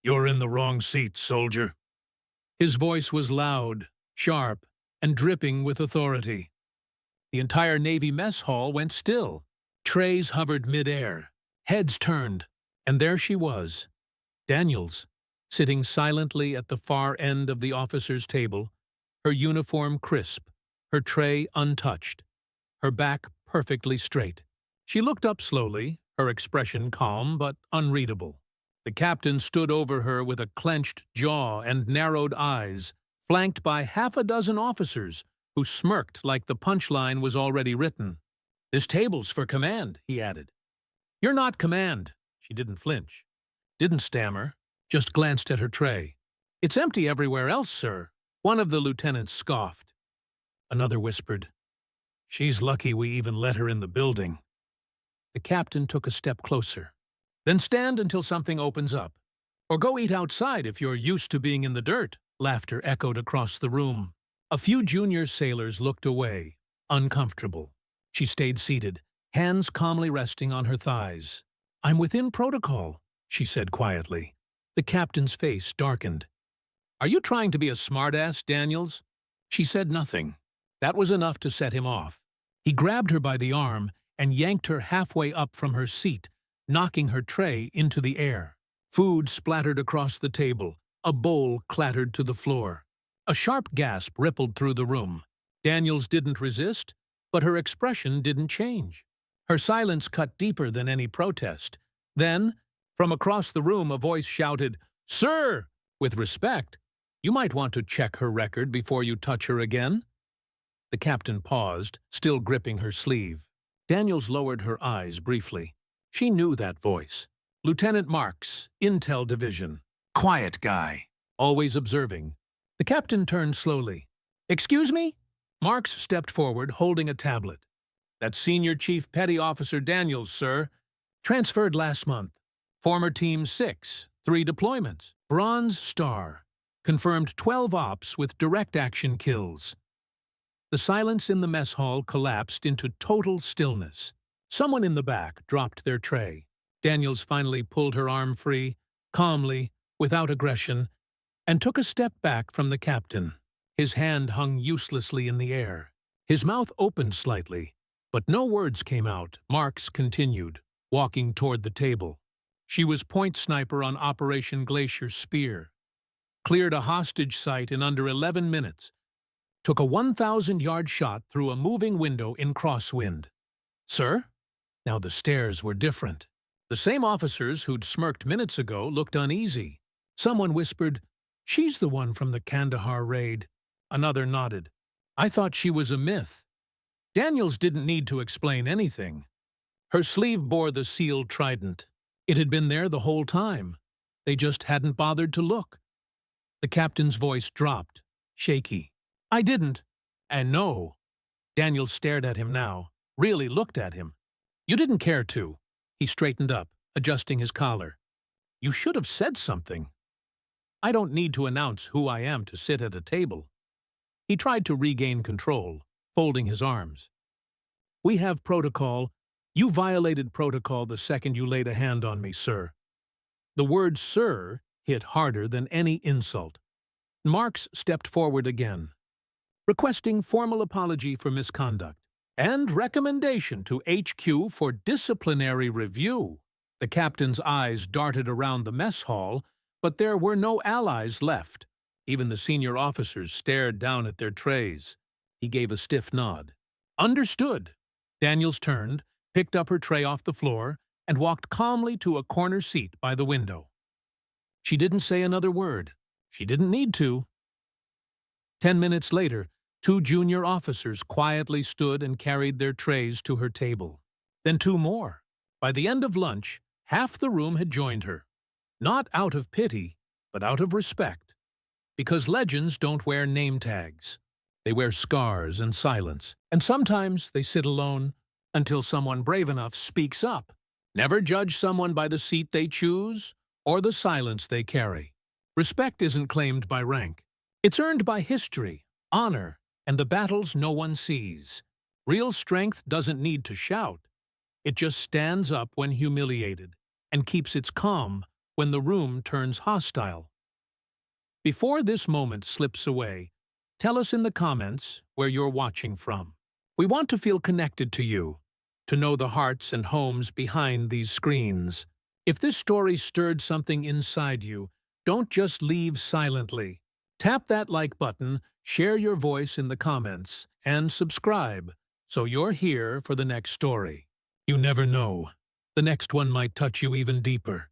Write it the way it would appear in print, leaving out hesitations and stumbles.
You're in the wrong seat, soldier. His voice was loud, sharp, and dripping with authority. The entire Navy mess hall went still. Trays hovered midair, heads turned, and there she was, Daniels, sitting silently at the far end of the officers' table, her uniform crisp, her tray untouched, her back perfectly straight. She looked up slowly, her expression calm but unreadable. The captain stood over her with a clenched jaw and narrowed eyes, flanked by half a dozen officers who smirked like the punchline was already written. "This table's for command," he added. "You're not command." She didn't flinch, didn't stammer, just glanced at her tray. "It's empty everywhere else, sir." One of the lieutenants scoffed. Another whispered, "She's lucky we even let her in the building." The captain took a step closer. "Then stand until something opens up. Or go eat outside if you're used to being in the dirt." Laughter echoed across the room. A few junior sailors looked away, uncomfortable. She stayed seated, hands calmly resting on her thighs. "I'm within protocol," she said quietly. The captain's face darkened. "Are you trying to be a smartass, Daniels?" She said nothing. That was enough to set him off. He grabbed her by the arm and yanked her halfway up from her seat, knocking her tray into the air. Food splattered across the table. A bowl clattered to the floor. A sharp gasp rippled through the room. Daniels didn't resist, but her expression didn't change. Her silence cut deeper than any protest. Then, from across the room, a voice shouted, "Sir!" With respect, "You might want to check her record before you touch her again." The captain paused, still gripping her sleeve. Daniels lowered her eyes briefly. She knew that voice. Lieutenant Marks, Intel Division. Quiet guy, always observing. The captain turned slowly. "Excuse me?" Marks stepped forward, holding a tablet. "That's Senior Chief Petty Officer Daniels, sir. Transferred last month. Former Team 6, 3 deployments. Bronze Star. Confirmed 12 ops with direct action kills." The silence in the mess hall collapsed into total stillness. Someone in the back dropped their tray. Daniels finally pulled her arm free, calmly, without aggression, and took a step back from the captain. His hand hung uselessly in the air. His mouth opened slightly, but no words came out. Marks continued, walking toward the table. She was point sniper on Operation Glacier Spear. Cleared a hostage site in under 11 minutes. Took a 1,000-yard shot through a moving window in crosswind. "Sir?" Now the stares were different. The same officers who'd smirked minutes ago looked uneasy. Someone whispered, "She's the one from the Kandahar raid." Another nodded. "I thought she was a myth." Daniels didn't need to explain anything. Her sleeve bore the sealed trident. It had been there the whole time. They just hadn't bothered to look. The captain's voice dropped, shaky. "I didn't." "And no." Daniels stared at him now, really looked at him. "You didn't care to." He straightened up, adjusting his collar. "You should have said something." "I don't need to announce who I am to sit at a table." He tried to regain control, folding his arms. "We have protocol. You violated protocol the second you laid a hand on me, sir." The word "sir" hit harder than any insult. Marks stepped forward again, requesting formal apology for misconduct and recommendation to HQ for disciplinary review. The captain's eyes darted around the mess hall, but there were no allies left. Even the senior officers stared down at their trays. He gave a stiff nod. "Understood." Daniels turned, picked up her tray off the floor, and walked calmly to a corner seat by the window. She didn't say another word. She didn't need to. 10 minutes later, 2 junior officers quietly stood and carried their trays to her table. Then 2 more. By the end of lunch, half the room had joined her. Not out of pity, but out of respect. Because legends don't wear name tags. They wear scars and silence. And sometimes they sit alone until someone brave enough speaks up. Never judge someone by the seat they choose or the silence they carry. Respect isn't claimed by rank. It's earned by history, honor, and the battles no one sees. Real strength doesn't need to shout. It just stands up when humiliated and keeps its calm when the room turns hostile. Before this moment slips away, tell us in the comments where you're watching from. We want to feel connected to you, to know the hearts and homes behind these screens. If this story stirred something inside you, don't just leave silently. Tap that like button, share your voice in the comments, and subscribe so you're here for the next story. You never know. The next one might touch you even deeper.